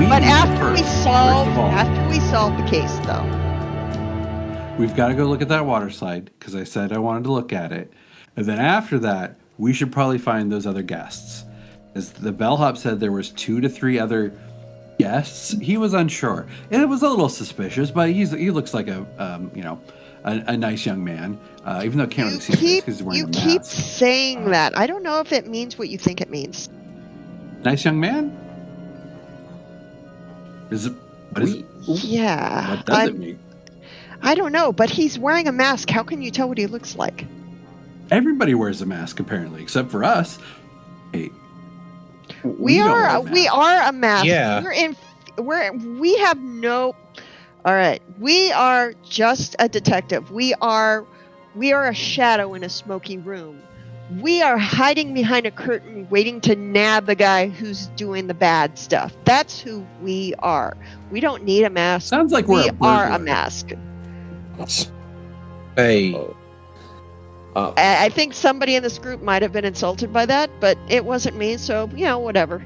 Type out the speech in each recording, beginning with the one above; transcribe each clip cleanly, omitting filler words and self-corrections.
But after we solve the case, though, we've got to go look at that water slide because I said I wanted to look at it, and then after that, we should probably find those other guests. As the bellhop said, there was 2 to 3 other guests. He was unsure, and it was a little suspicious. But he looks like a nice young man, even though it can't really see his face because he's wearing a mask. You keep saying that. I don't know if it means what you think it means. Nice young man? Is it? Yeah. What does it mean? I don't know, but he's wearing a mask. How can you tell what he looks like? Everybody wears a mask apparently, except for us. Hey, we are a mask. Yeah. We have no. All right, we are just a detective. We are a shadow in a smoky room. We are hiding behind a curtain waiting to nab the guy who's doing the bad stuff. That's who we are. We don't need a mask. Sounds like we are a mask. Hey. I think somebody in this group might have been insulted by that, but it wasn't me, so, whatever.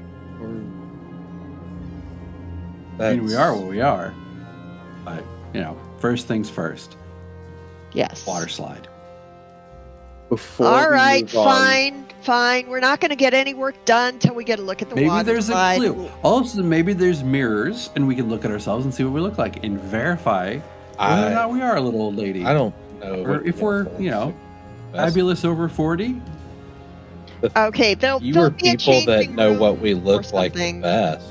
I mean, we are what we are. But, first things first. Yes. Water slide. All right, fine. We're not going to get any work done until we get a look at the water slide. Maybe there's a clue. Also, maybe there's mirrors, and we can look at ourselves and see what we look like and verify whether or not we are a little old lady. I don't know. Or if we're, fabulous over 40. Okay, you are people that know what we look like the best.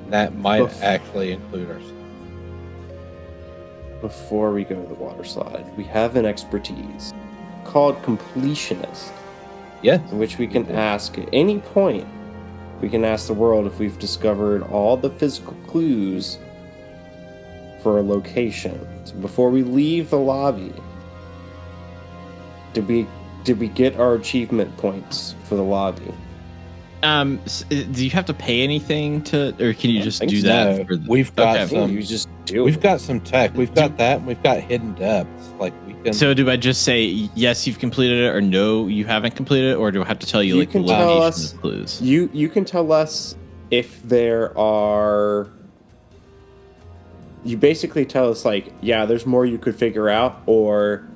That might actually include ourselves. Before we go to the water slide, we have an expertise called completionist. Yes. In which we can ask at any point, we can ask the world if we've discovered all the physical clues for a location. So before we leave the lobby, did we get our achievement points for the lobby? Do you have to pay anything to, or can you just do that? We've got some. You just do. We've got some tech. We've got that. And we've got hidden depths. Like we can. So do I just say yes, you've completed it, or no, you haven't completed it, or do I have to tell you, the location of the clues? You can tell us if there are. You basically tell us there's more you could figure out, or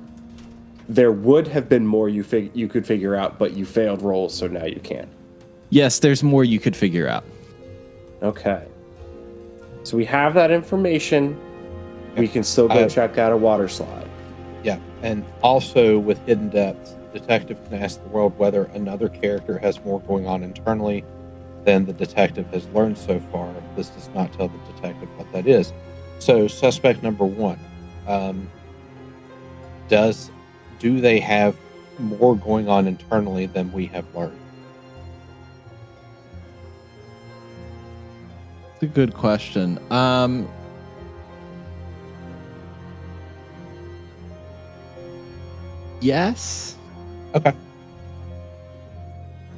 there would have been more you could figure out, but you failed rolls, so now you can't. Yes, there's more you could figure out. Okay. So we have that information. We can still go check out a water slide. Yeah, and also with hidden depths, detective can ask the world whether another character has more going on internally than the detective has learned so far. This does not tell the detective what that is. So, suspect number 1, do they have more going on internally than we have learned? It's a good question. Yes. Okay.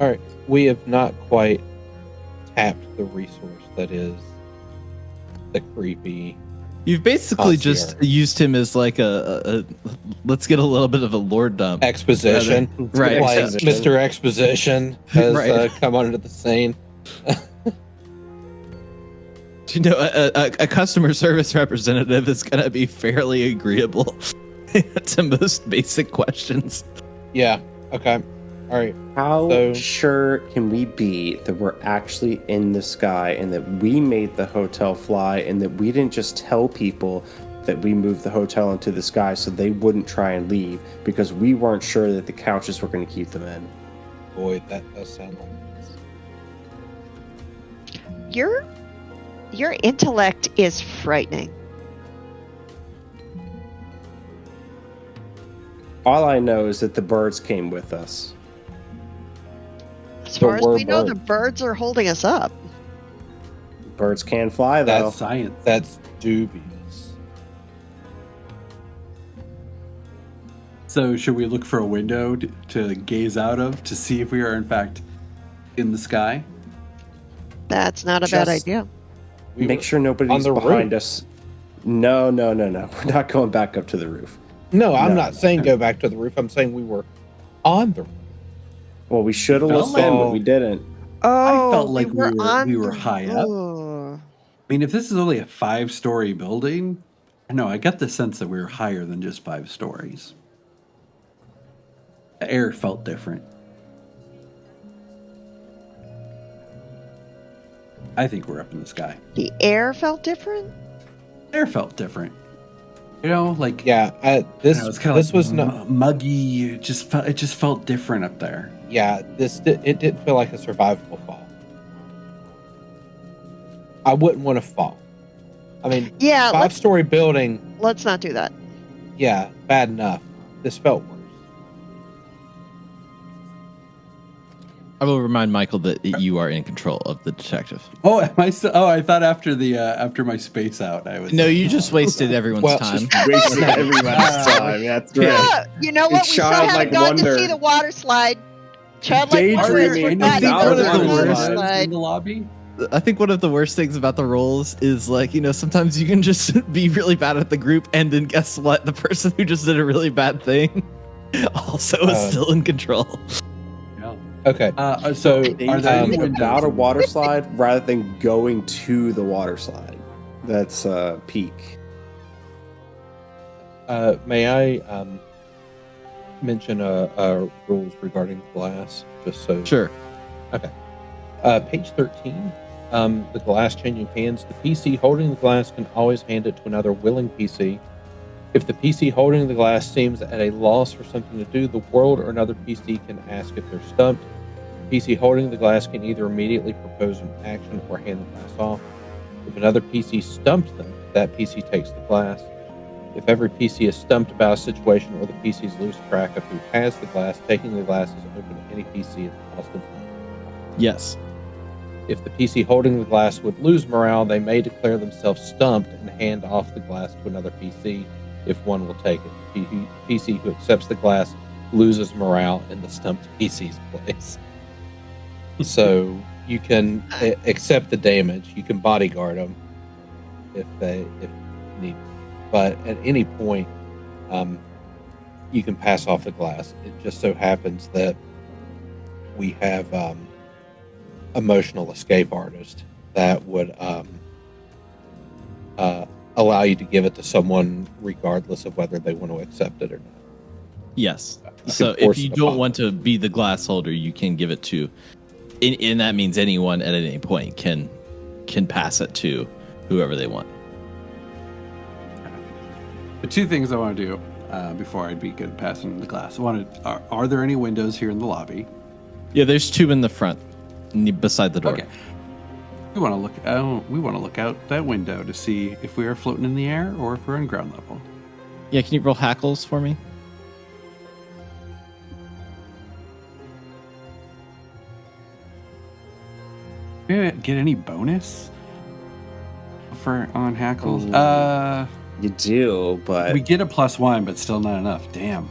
All right. We have not quite tapped the resource that is the creepy. You've basically just used him as like a let's get a little bit of a lore dump. Exposition. Right. Like Mr. Exposition has come onto the scene. A customer service representative is going to be fairly agreeable to most basic questions. Yeah. Okay. All right. How sure can we be that we're actually in the sky and that we made the hotel fly and that we didn't just tell people that we moved the hotel into the sky so they wouldn't try and leave because we weren't sure that the couches were going to keep them in? Boy, that does sound like this. Your intellect is frightening. All I know is that the birds came with us. As far as we know, the birds are holding us up. Birds can fly, though. That's science. That's dubious. So should we look for a window to gaze out of to see if we are in fact in the sky? That's not a bad idea. Make sure nobody's behind us. No. We're not going back up to the roof. No, I'm not saying go back to the roof. I'm saying we were on the roof. Well, we should have looked in, but we didn't. Oh, I felt like you were on we were the high up. roof. I mean, if this is only a 5-story building, no, I got the sense that we were higher than just 5 stories. The air felt different. I think we're up in the sky. The air felt different? Air felt different. You know, like Yeah, this was kind of this was not muggy. It just felt different up there. Yeah, it didn't feel like a survivable fall. I wouldn't want to fall. I mean, Yeah, 5-story building. let's not do that. Yeah, bad enough. This felt worse. I will remind Michael that you are in control of the detective. Oh, am I still? Oh, I thought after the after my space out, I was. No, you just wasted everyone's time. Wasting everybody's time. That's right. Yeah, you know what? It's We still haven't childlike gone to wonder. see the water slide. Childlike Daydreaming wonder is we're not without going to the the water water slide. in the lobby. I think one of the worst things about the rolls is like, sometimes you can just be really bad at the group, and then guess what? The person who just did a really bad thing also is still in control. Yeah. Okay. So Daydreaming are there any without a windows? water slide rather than going to the water slide. That's peak. May I mention rules regarding glass? Just so. Sure. Okay. Page 13. The glass changing hands. The PC holding the glass can always hand it to another willing PC. If the PC holding the glass seems at a loss for something to do, the world or another PC can ask if they're stumped. The PC holding the glass can either immediately propose an action or hand the glass off. If another PC stumped them, that PC takes the glass. If every PC is stumped about a situation or the PCs lose track of who has the glass, taking the glass is open to any PC at the cost of one. Yes. If the PC holding the glass would lose morale, they may declare themselves stumped and hand off the glass to another PC if one will take it. The PC who accepts the glass loses morale in the stumped PC's place. So you can accept the damage. You can bodyguard them if need. But at any point, you can pass off the glass. It just so happens that we have emotional escape artist that would allow you to give it to someone regardless of whether they want to accept it or not. Yes. You So can force if you it don't upon want to be the glass holder, you can give it to, and that means anyone at any point can pass it to whoever they want. The two things I want to do before I'd be good at passing the glass. Are there any windows here in the lobby? Yeah, there's 2 in the front, beside the door. Okay. We want to look out that window to see if we are floating in the air or if we're on ground level. Yeah, can you roll hackles for me? Do we get any bonus on hackles? You do, but We get a +1, but still not enough. Damn.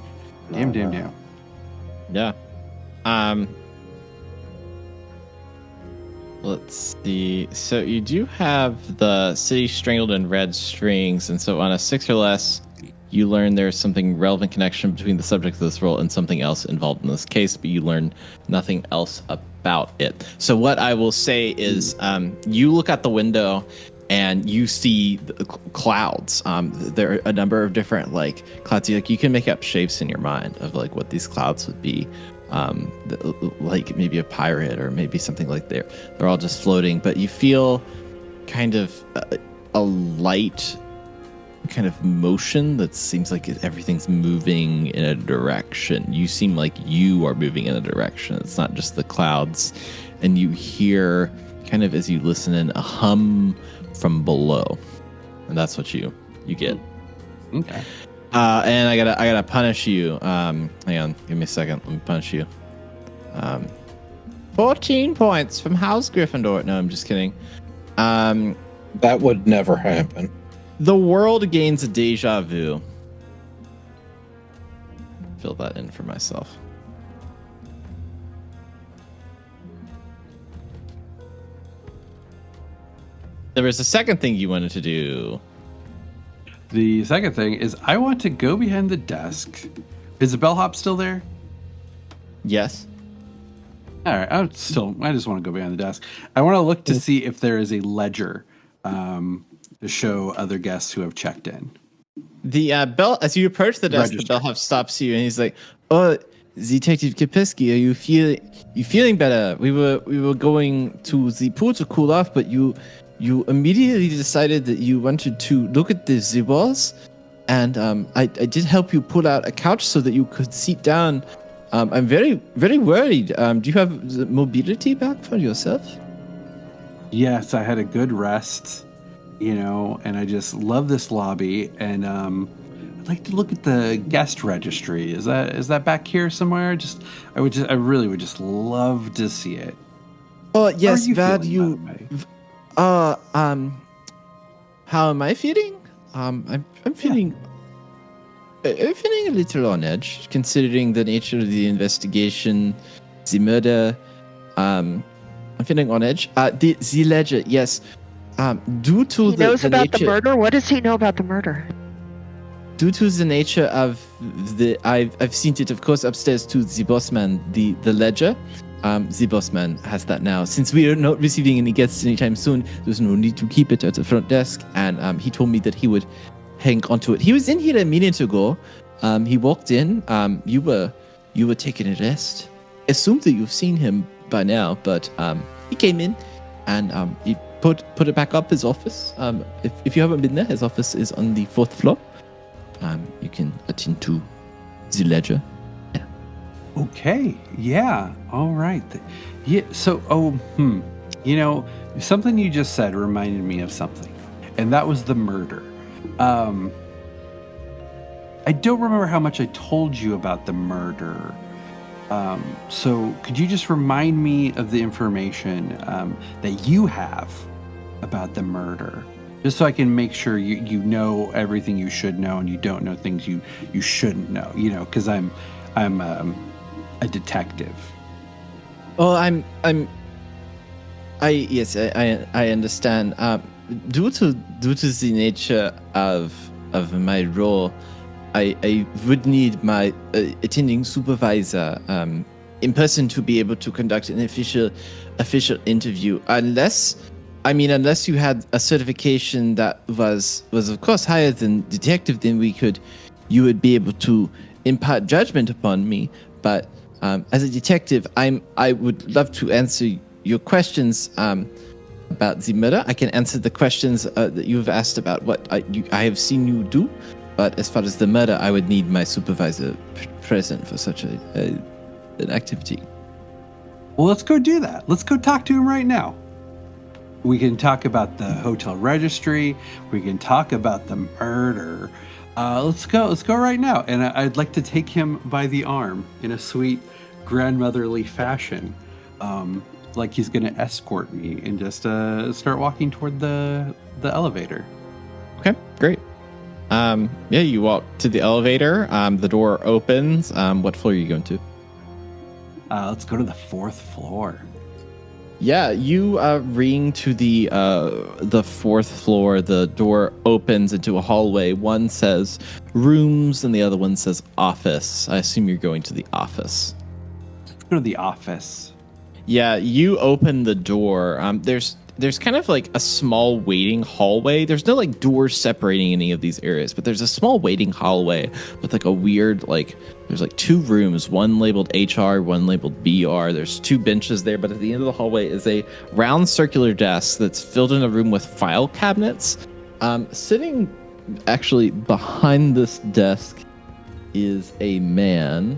Damn. Yeah. Let's see. So you do have the city strangled in red strings, and so on a 6 or less, you learn there's something relevant connection between the subject of this role and something else involved in this case, but you learn nothing else about it. So what I will say is, you look out the window and you see the clouds. There are a number of different clouds. You can make up shapes in your mind of what these clouds would be. Like maybe a pirate or maybe something like they're all just floating, but you feel kind of a light kind of motion that seems like everything's moving in a direction. You seem like you are moving in a direction. It's not just the clouds, and you hear kind of as you listen in a hum from below, and that's what you get. Okay. And I gotta punish you. Hang on, give me a second. Let me punish you. 14 points from House Gryffindor. No, I'm just kidding. That would never happen. The world gains a deja vu. Fill that in for myself. There was a second thing you wanted to do. The second thing is I want to go behind the desk. Is the bellhop still there? Yes. All right. I just want to go behind the desk. I want to look to see if there is a ledger to show other guests who have checked in. The bell, as you approach the desk, the bellhop stops you and he's like, "Oh, Detective Kapeski, are you feeling better? We were going to the pool to cool off, but you immediately decided that you wanted to look at the walls, and I did help you pull out a couch so that you could sit down. I'm very, very worried. Do you have the mobility back for yourself?" Yes, I had a good rest, and I just love this lobby, and I'd like to look at the guest registry. Is that back here somewhere? I really would just love to see it. Oh yes, Vad, how am I feeling? I'm feeling I'm feeling a little on edge, considering the nature of the investigation, the murder. I'm feeling on edge. The ledger, yes. Due to he knows about nature, the murder. What does he know about the murder? Due to the nature of I've seen it, of course, upstairs to the bossman. The ledger. The bossman has that now. Since we are not receiving any guests anytime soon, there's no need to keep it at the front desk. And he told me that he would hang onto it. He was in here a minute ago. He walked in. You were taking a rest. Assumed that you've seen him by now, but he came in and he put it back up, his office. If you haven't been there, his office is on the 4th floor. You can attend to the ledger. Yeah. Okay. Yeah. All right. Yeah. So, something you just said reminded me of something, and that was the murder. I don't remember how much I told you about the murder. So could you just remind me of the information that you have about the murder? Just so I can make sure you know everything you should know and you don't know things you shouldn't know, because I'm a detective. Oh, I understand. Due to the nature of my role, I would need my attending supervisor in person to be able to conduct an official interview. Unless you had a certification that was of course higher than detective, then you would be able to impart judgment upon me. But as a detective, I would love to answer your questions about the murder. I can answer the questions that you've asked about what I have seen you do. But as far as the murder, I would need my supervisor present for such an activity. Well, let's go do that. Let's go talk to him right now. We can talk about the hotel registry. We can talk about the murder. Let's go right now. And I'd like to take him by the arm in a sweet grandmotherly fashion, like he's going to escort me, and just start walking toward the elevator. Okay, great. You walk to the elevator. The door opens. What floor are you going to? Let's go to the 4th floor. Yeah, you ring to the 4th floor. The door opens into a hallway. One says rooms and the other one says office. I assume you're going to the office. Let's go to the office. Yeah, you open the door. There's kind of like a small waiting hallway. There's no like doors separating any of these areas, but there's a small waiting hallway with like a weird, there's like 2 rooms, one labeled HR, one labeled BR. There's 2 benches there, but at the end of the hallway is a round circular desk that's filled in a room with file cabinets. Sitting actually behind this desk is a man.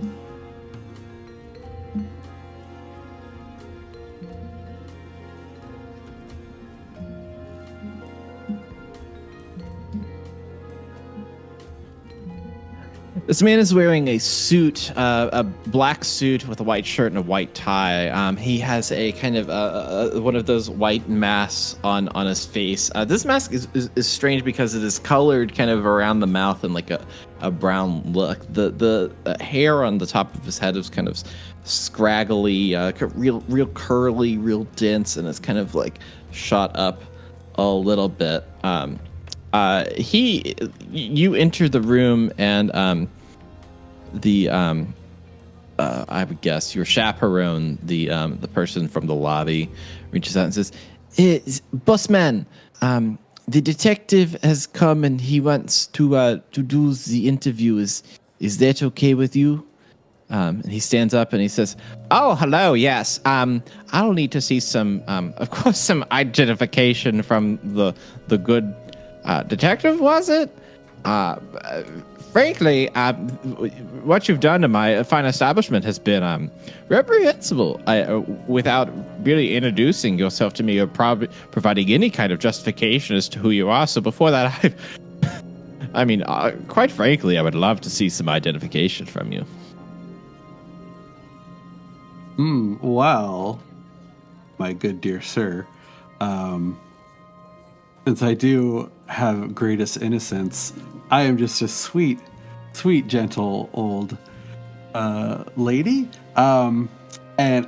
This man is wearing a suit, a black suit with a white shirt and a white tie. He has a kind of one of those white masks on his face. This mask is strange because it is colored kind of around the mouth and like a brown look. The hair on the top of his head is kind of scraggly, real curly, real dense, and it's kind of like shot up a little bit. You enter the room and I would guess your chaperone, the person from the lobby, reaches out and says, "Bossman, the detective has come and he wants to do the interview. Is that okay with you?" And he stands up and he says, "Oh, hello. Yes. I'll need to see some, of course, some identification from the good detective. Was it? Frankly, what you've done to my fine establishment has been reprehensible. Without really introducing yourself to me or providing any kind of justification as to who you are. So before that, I mean, quite frankly, I would love to see some identification from you." Well, my good dear sir, since I do have greatest innocence, I am just a sweet, gentle old lady. And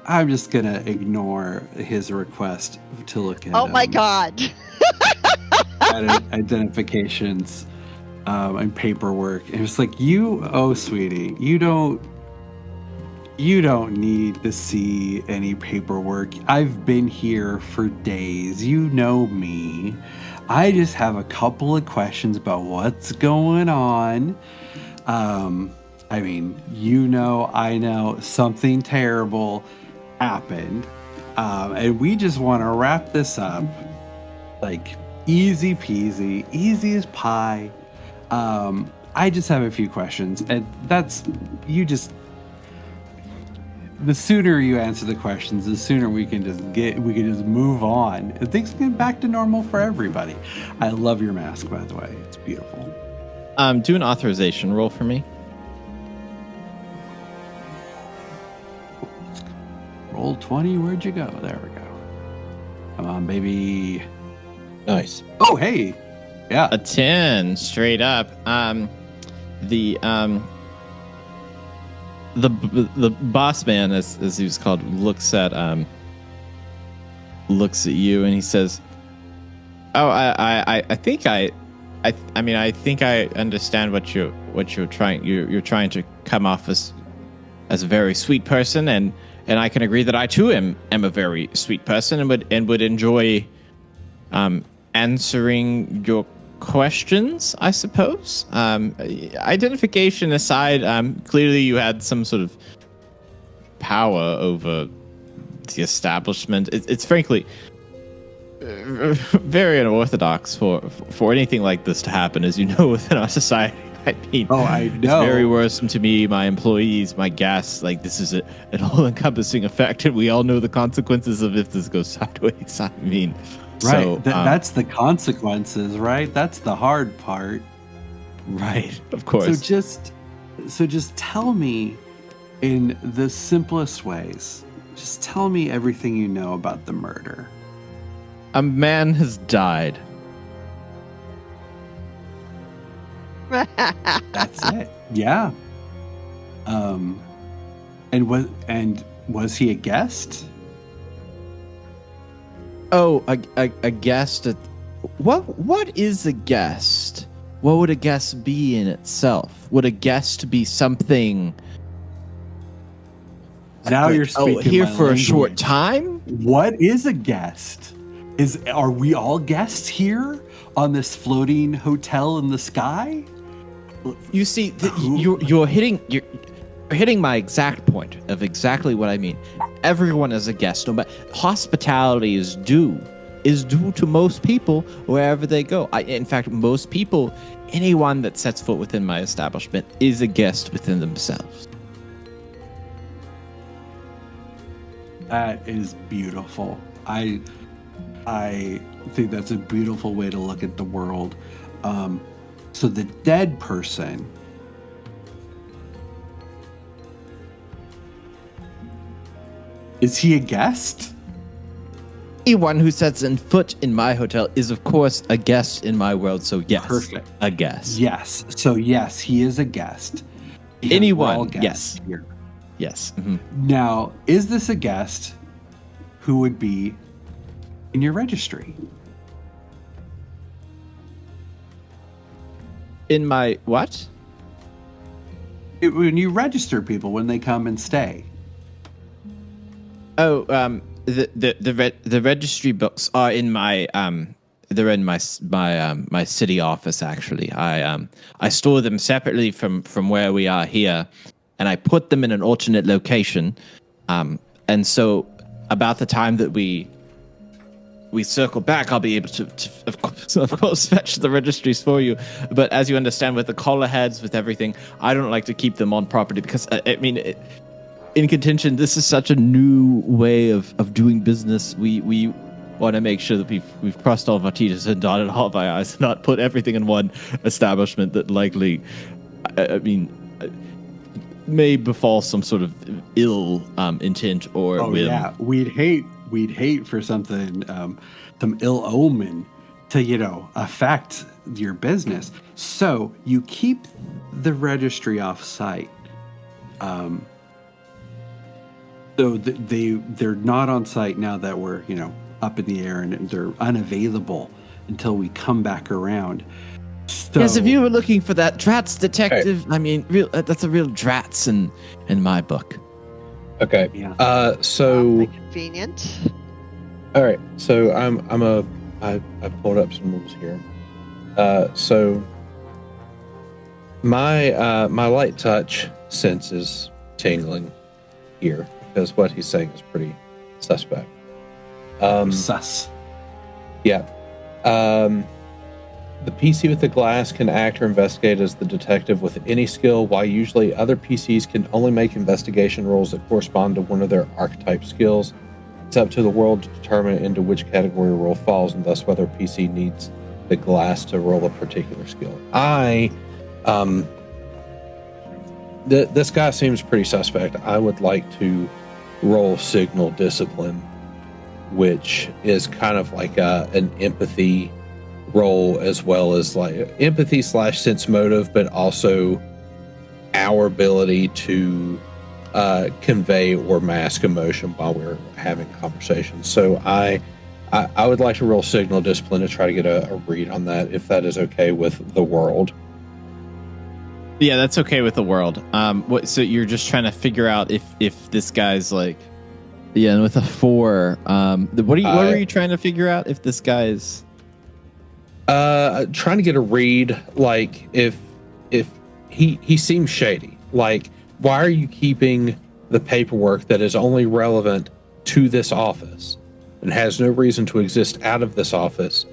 I'm just gonna ignore his request to look at. Oh my God! At identifications and paperwork. And it's like, sweetie, you don't need to see any paperwork. I've been here for days. You know me. I just have a couple of questions about what's going on. I mean, I know something terrible happened. And we just want to wrap this up like easy peasy, easy as pie. I just have a few questions, and the sooner you answer the questions, the sooner we can just move on. And things get back to normal for everybody. I love your mask, by the way. It's beautiful. Do an authorization roll for me. Roll 20. Where'd you go? There we go. Come on, baby. Nice. Oh, hey. Yeah. A 10 straight up. The boss man, as he was called, looks at you and he says, "Oh, I think I understand what you're trying. You're trying to come off as a very sweet person, and I can agree that I too am a very sweet person and would enjoy answering your questions, I suppose. Identification aside, clearly you had some sort of power over the establishment. It's frankly very unorthodox for anything like this to happen, as you know, within our society. I mean, I know. It's very worrisome to me, my employees, my guests. Like, this is an all-encompassing effect, and we all know the consequences of if this goes sideways. I mean, right. So, that's the consequences, right? That's the hard part. Right, of course. So just tell me in the simplest ways. Just tell me everything you know about the murder. A man has died. That's it. Yeah. And was he a guest? Oh, a guest. What is a guest? What would a guest be in itself? Would a guest be something? Now you're speaking here my for language. a short time. What is a guest? Are we all guests here on this floating hotel in the sky? You see, you're hitting my exact point of exactly what I mean. Everyone is a guest. No matter, hospitality is due to most people wherever they go. In fact, most people, anyone that sets foot within my establishment is a guest within themselves. That is beautiful. I think that's a beautiful way to look at the world. So the dead person, is he a guest? Anyone who sets in foot in my hotel is, of course, a guest in my world. So yes, Perfect. A guest. Yes. So yes, he is a guest. Because Anyone, we're all guests yes. here. Yes. Mm-hmm. Now, is this a guest who would be in your registry? In my what? When you register people when they come and stay. Oh, the registry books are in my they're in my city office actually. I store them separately from where we are here, and I put them in an alternate location. And so about the time that we circle back, I'll be able to of course fetch the registries for you. But as you understand, with the collar heads, with everything, I don't like to keep them on property because in contention, this is such a new way of doing business. We want to make sure that we've crossed all of our T's and dotted all of our I's, and not put everything in one establishment that likely, may befall some sort of ill intent or whim. Yeah, we'd hate for something, some ill omen to affect your business. So you keep the registry off site. So they're not on site now that we're up in the air, and they're unavailable until we come back around. So, yes, if you were looking for that Dratz detective, that's a real Dratz in my book. Okay. Yeah. So convenient. all right. So I pulled up some rules here. So my light touch sense is tingling here because what he's saying is pretty suspect. Sus. Yeah. The PC with the glass can act or investigate as the detective with any skill, while usually other PCs can only make investigation rolls that correspond to one of their archetype skills. It's up to the world to determine into which category a roll falls, and thus whether a PC needs the glass to roll a particular skill. This guy seems pretty suspect. I would like to roll signal discipline, which is kind of like an empathy roll, as well as like empathy / sense motive, but also our ability to convey or mask emotion while we're having conversations. So I would like to roll signal discipline to try to get a read on that, if that is okay with the world. Yeah, that's okay with the world. So you're just trying to figure out if this guy's like, yeah, and with a 4, what were you trying to figure out if this guy is? Trying to get a read, like if he seems shady. Like, why are you keeping the paperwork that is only relevant to this office and has no reason to exist out of this office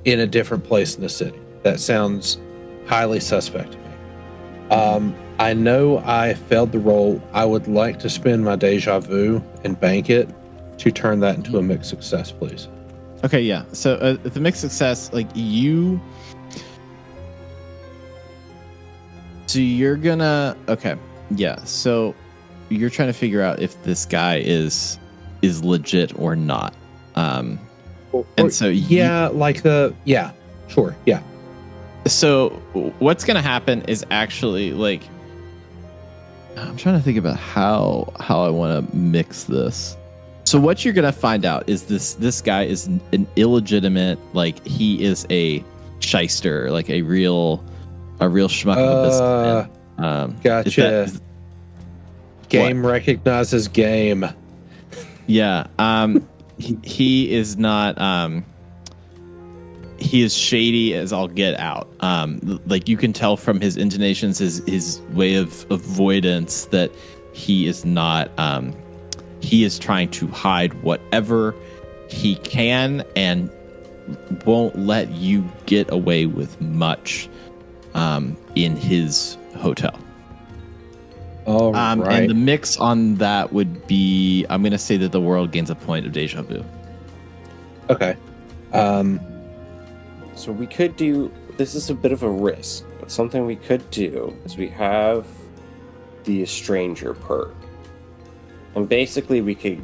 in a different place in the city? That sounds highly suspect to me. I know I failed the roll. I would like to spend my deja vu and bank it to turn that into a mixed success, please. Okay, yeah. So the mixed success, like you. So you're gonna. Okay, yeah. So you're trying to figure out if this guy is legit or not. And so sure, yeah. So what's gonna happen is actually like. I'm trying to think about how I want to mix this. So what you're gonna find out is this guy is an illegitimate, like he is a shyster, like a real schmuck of a businessman. Gotcha. Game what? Recognizes game. Yeah. He is not. He is shady as all get out. Like you can tell from his intonations, his way of avoidance that he is not. He is trying to hide whatever he can and won't let you get away with much in his hotel. All right. And the mix on that would be, I'm going to say that the world gains a point of deja vu. Okay. So we could do, this is a bit of a risk, but something we could do is we have the Stranger perk. And basically we could,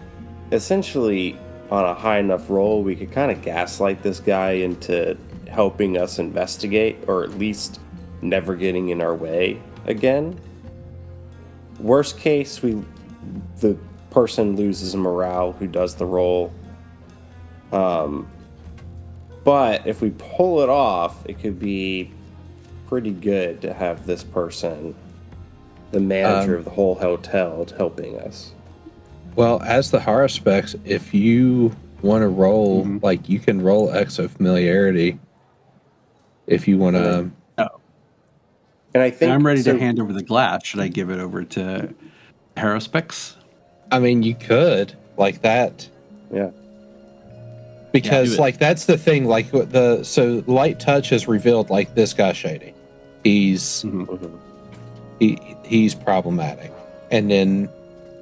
essentially, on a high enough roll, we could kind of gaslight this guy into helping us investigate, or at least never getting in our way again. Worst case, the person loses morale who does the roll. But if we pull it off, it could be pretty good to have this person the manager of the whole hotel helping us. Well, as the haruspex, if you want to roll, like, you can roll exo familiarity if you want to. And I think I'm ready to hand over the glass. Should I give it over to Haruspex? I mean, you could like that. Yeah. Because like that's the thing. Like so light touch has revealed like this guy shady. He's he's problematic, and then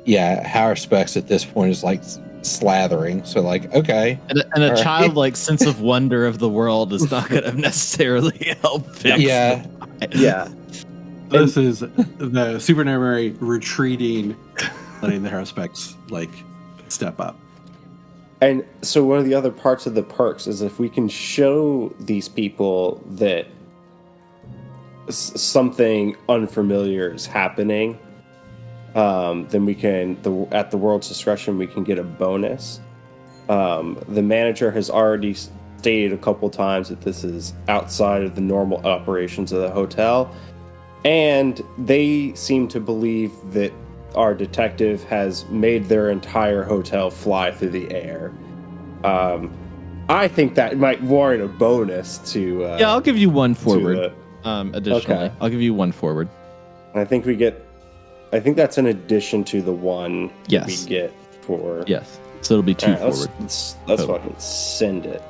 Haruspex at this point is like slathering. So like okay, and a childlike sense of wonder of the world is not going to necessarily help fix. Yeah. This is the supernumerary retreating, letting the Haruspex like step up. And so one of the other parts of the perks is if we can show these people that something unfamiliar is happening, then we can, at the world's discretion, we can get a bonus. The manager has already stated a couple times that this is outside of the normal operations of the hotel, and they seem to believe that our detective has made their entire hotel fly through the air. I think that might warrant a bonus to... I'll give you one forward. Additionally, okay. I'll give you one forward. I think that's in addition to the one that we get for... Yes. So it'll be two forward. Let's fucking send it.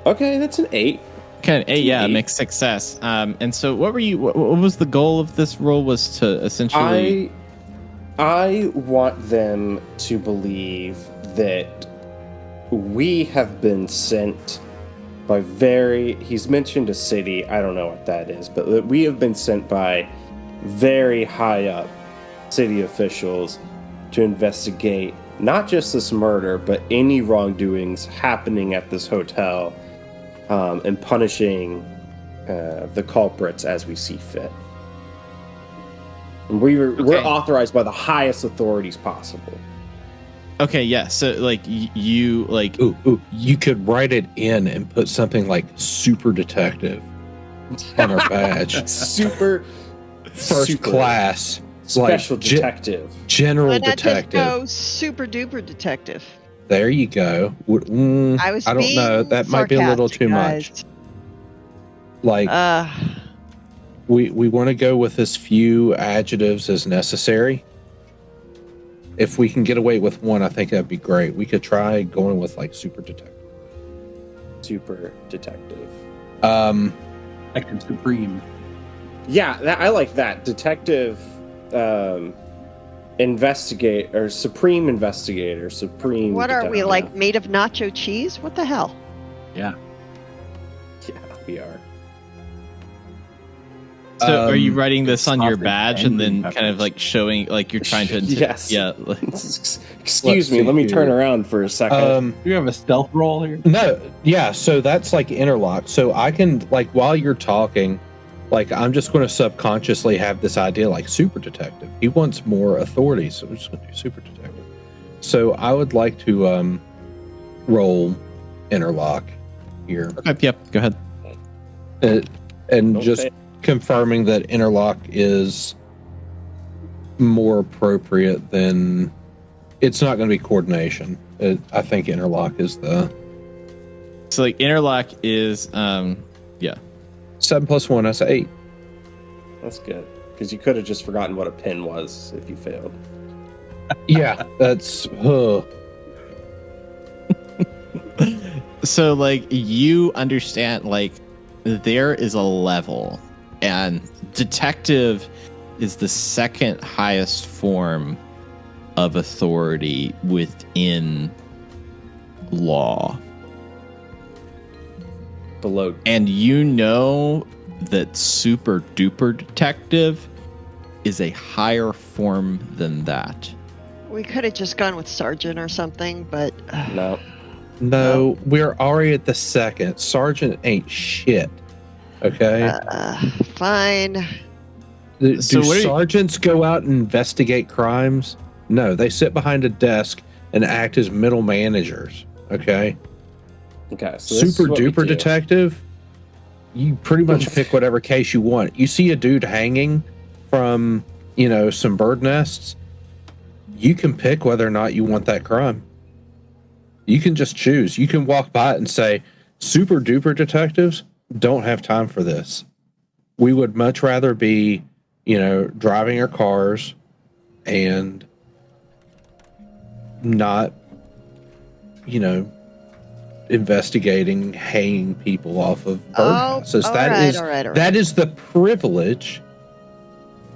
Okay, that's an 8. Okay, 8, yeah, mixed success. And so what was the goal of this roll? Was to essentially... I want them to believe that we have been sent by he's mentioned a city, I don't know what that is, but that we have been sent by very high up city officials to investigate not just this murder, but any wrongdoings happening at this hotel, and punishing the culprits as we see fit. And we're authorized by the highest authorities possible. Okay, yeah. So like you like you could write it in and put something like super detective on our badge. Super first class special like, detective. General detective. Go super duper detective. There you go. I don't know. That might be a little too much. Like we want to go with as few adjectives as necessary. If we can get away with one, I think that'd be great. We could try going with like super detective. Super detective. Detective Supreme. Yeah, I like that. Detective investigate or supreme investigator. Supreme. What are we, like made of nacho cheese? What the hell? Yeah. Yeah, we are. So are you writing this on your badge and then peppers. kind of like showing like you're trying to Yes. Yeah. Excuse me, let me turn around for a second. Do you have a stealth roll here? No, yeah, so that's like interlock. So I can, like, while you're talking, like, I'm just going to subconsciously have this idea, like, super detective. He wants more authority, so we're just going to do super detective. So I would like to roll interlock here. Okay, yep, go ahead. And just confirming that interlock is more appropriate than... It's not going to be coordination. I think interlock is the... So like interlock is 7 + 1, that's 8. That's good. Because you could have just forgotten what a pin was if you failed. Yeah, that's... So like you understand like there is a level and detective is the second highest form of authority within law. Below. And you know that super duper detective is a higher form than that. We could have just gone with sergeant or something, but No, we're already at the second. Sergeant ain't shit. Okay? Fine. Do So what sergeants go out and investigate crimes? No, they sit behind a desk and act as middle managers. Okay? Okay, so this Super is what we duper do. detective, you pretty much pick whatever case you want. You see a dude hanging, from, some bird nests, you can pick whether or not you want that crime. You can just choose. You can walk by it and say, super duper detectives don't have time for this. We would much rather be, driving our cars and not, investigating hanging people off of birdhouses. That is the privilege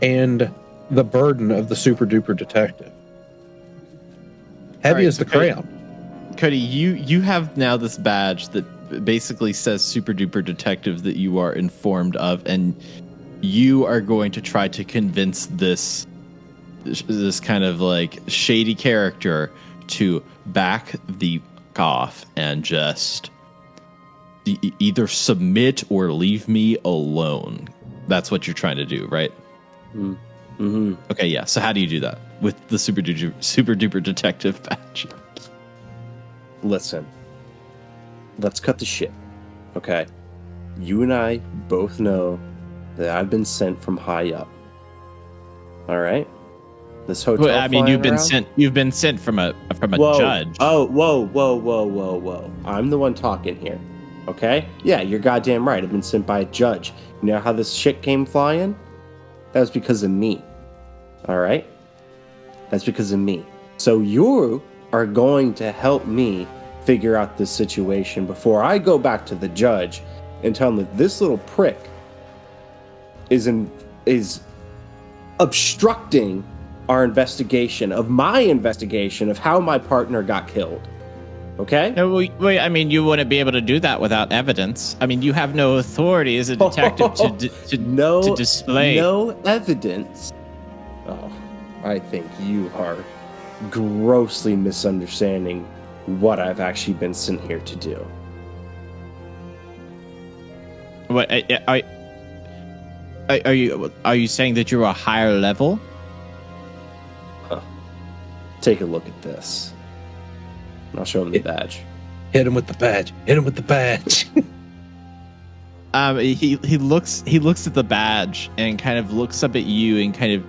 and the burden of the super duper detective. Heavy as the crown. Cody, you have now this badge that basically says super duper detective that you are informed of, and you are going to try to convince this kind of like shady character to back the off and just either submit or leave me alone. That's what you're trying to do, right? Mm-hmm. Okay, yeah. So how do you do that with the super duper detective badge? Listen, let's cut the shit, okay? You and I both know that I've been sent from high up. All right? This hotel. Well, I mean, you've been sent from a judge. Oh, whoa! I'm the one talking here. Okay? Yeah, you're goddamn right. I've been sent by a judge. You know how this shit came flying? That was because of me. All right? That's because of me. So you are going to help me figure out this situation before I go back to the judge and tell him that this little prick is obstructing our investigation of how my partner got killed. Okay? No, wait, I mean, you wouldn't be able to do that without evidence. I mean, you have no authority as a detective to display. No evidence. Oh, I think you are grossly misunderstanding what I've actually been sent here to do. What are you saying that you're a higher level? Take a look at this. And I'll show him the badge. Hit him with the badge. Hit him with the badge. He looks at the badge and kind of looks up at you in kind of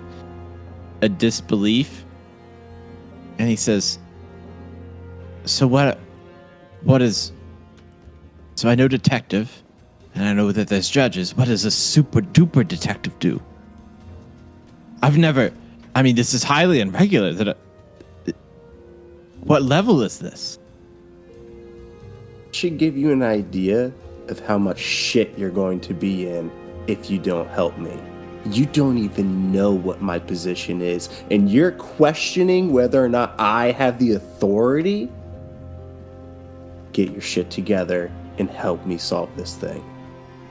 a disbelief, and he says, "So what is? So I know detective, and I know that there's judges. What does a super duper detective do? I've never. I mean, this is highly irregular. What level is this?" Should give you an idea of how much shit you're going to be in if you don't help me. You don't even know what my position is, and you're questioning whether or not I have the authority? Get your shit together and help me solve this thing.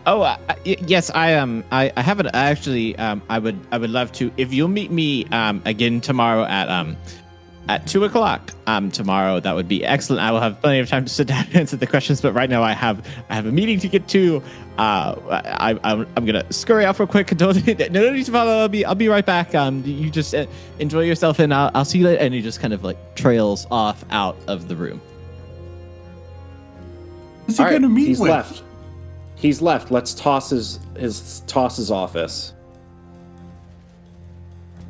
Oh, yes, I haven't actually. I would love to. If you'll meet me again tomorrow at 2:00 tomorrow, that would be excellent. I will have plenty of time to sit down and answer the questions, but right now I have a meeting to get to. I'm gonna scurry off real quick. No need to follow. I'll be right back. You just enjoy yourself, and I'll see you later. And he just kind of like trails off out of the room. Who's he going to meet he's with? Left. He's left. Let's toss his office.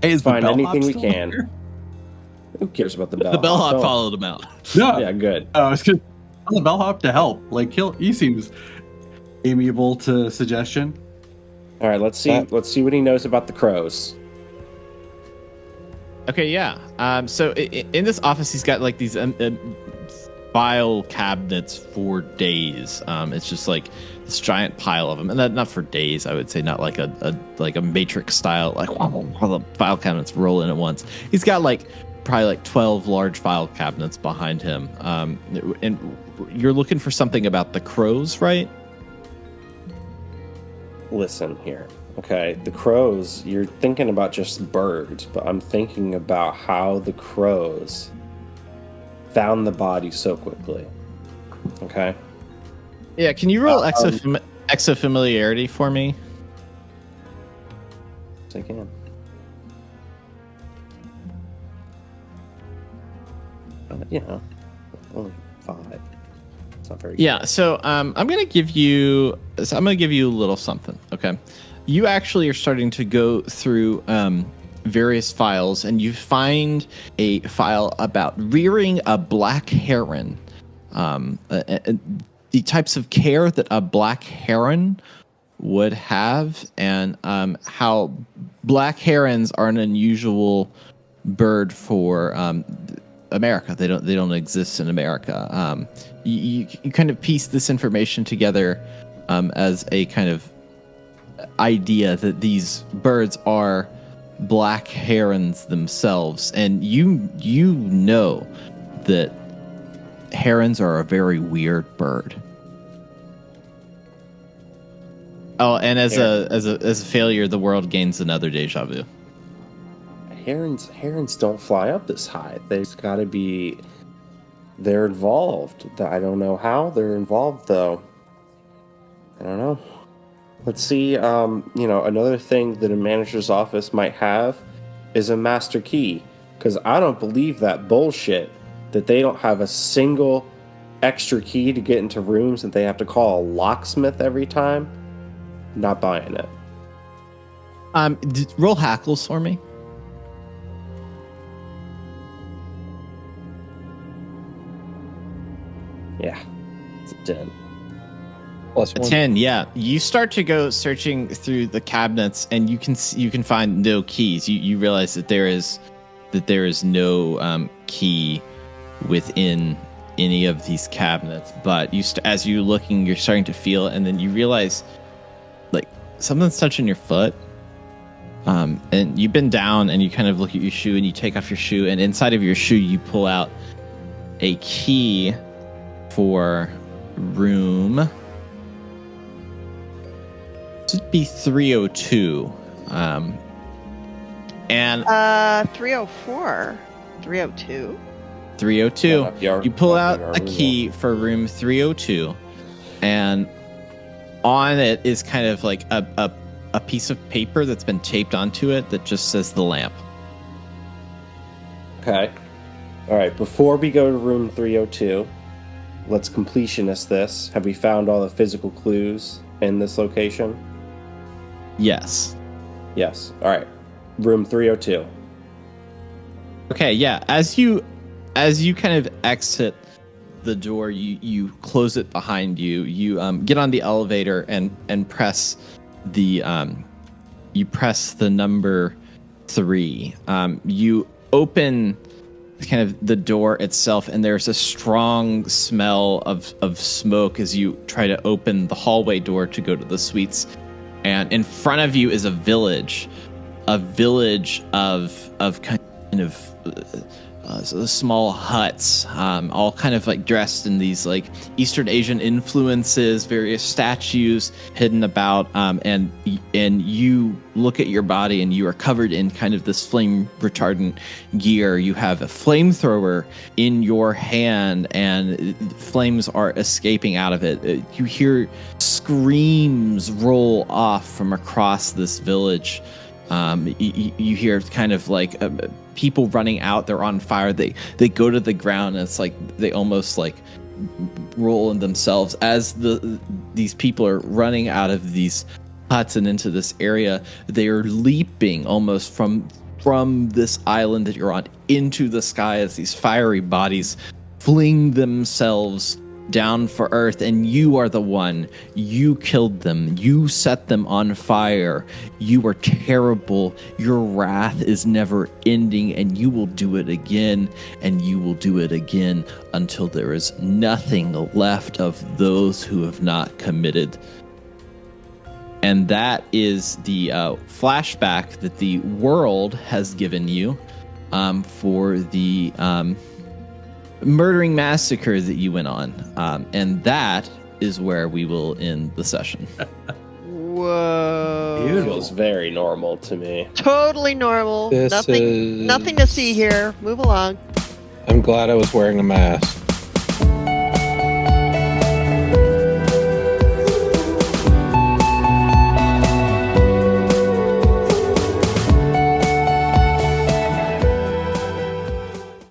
Hey, is Find the anything we still can. there? Who cares about the bellhop? The bellhop followed him out. No. Yeah, good. I was going to tell the bellhop to help. Like, he seems amiable to suggestion. All right, let's see what he knows about the crows. Okay, yeah. So in this office, he's got like these file cabinets for days. It's just like this giant pile of them, and not for days. I would say not like a matrix style, like all the file cabinets roll in at once. He's got probably like 12 large file cabinets behind him. And you're looking for something about the crows, right? Listen here. Okay, the crows, you're thinking about just birds, but I'm thinking about how the crows found the body so quickly. Okay? Yeah, can you roll exo familiarity for me? Yes, I can. Only 5. It's not very good. Yeah, so I'm gonna give you a little something. Okay, you actually are starting to go through various files, and you find a file about rearing a black heron. The types of care that a black heron would have, and how black herons are an unusual bird for America. They don't exist in America. You kind of piece this information together as a kind of idea that these birds are black herons themselves, and you know that herons are a very weird bird. Oh, and as a failure, the world gains another deja vu. Herons don't fly up this high. There's got to be. They're involved. I don't know how they're involved though. I don't know. Let's see. Another thing that a manager's office might have is a master key, because I don't believe that bullshit that they don't have a single extra key to get into rooms that they have to call a locksmith every time. Not buying it. Roll hackles for me. Yeah, it's a 10. Plus A 1. 10, yeah. You start to go searching through the cabinets, and you can find no keys. You realize that there is no key within any of these cabinets. But as you're looking, you're starting to feel it, and then you realize like something's touching your foot. And you've been down, and you kind of look at your shoe, and you take off your shoe, and inside of your shoe you pull out a key for room. This would be 302. And 304, 302. 302. You pull out a key for room 302, and on it is kind of like a piece of paper that's been taped onto it that just says the lamp. Okay. All right. Before we go to room 302, let's completionist this. Have we found all the physical clues in this location? Yes. Yes. All right. Room 302. Okay, yeah. As you kind of exit the door, you close it behind you. You get on the elevator and press the number 3. You open kind of the door itself, and there's a strong smell of smoke as you try to open the hallway door to go to the suites. And in front of you is a village of kind of small huts, all kind of like dressed in these like Eastern Asian influences, various statues hidden about, and you look at your body, and you are covered in kind of this flame retardant gear. You have a flamethrower in your hand, and flames are escaping out of it. You hear screams roll off from across this village. You hear kind of like people running out. They're on fire. They go to the ground, and it's like they almost like roll in themselves as these people are running out of these huts and into this area. They are leaping almost from this island that you're on into the sky as these fiery bodies fling themselves down for Earth, and you are the one. You killed them. You set them on fire. You are terrible. Your wrath is never ending, and you will do it again, and you will do it again until there is nothing left of those who have not committed. And that is the flashback that the world has given you for the murdering massacre that you went on, and that is where we will end the session. Whoa! Feels very normal to me. Totally normal. Nothing to see here. Move along. I'm glad I was wearing a mask.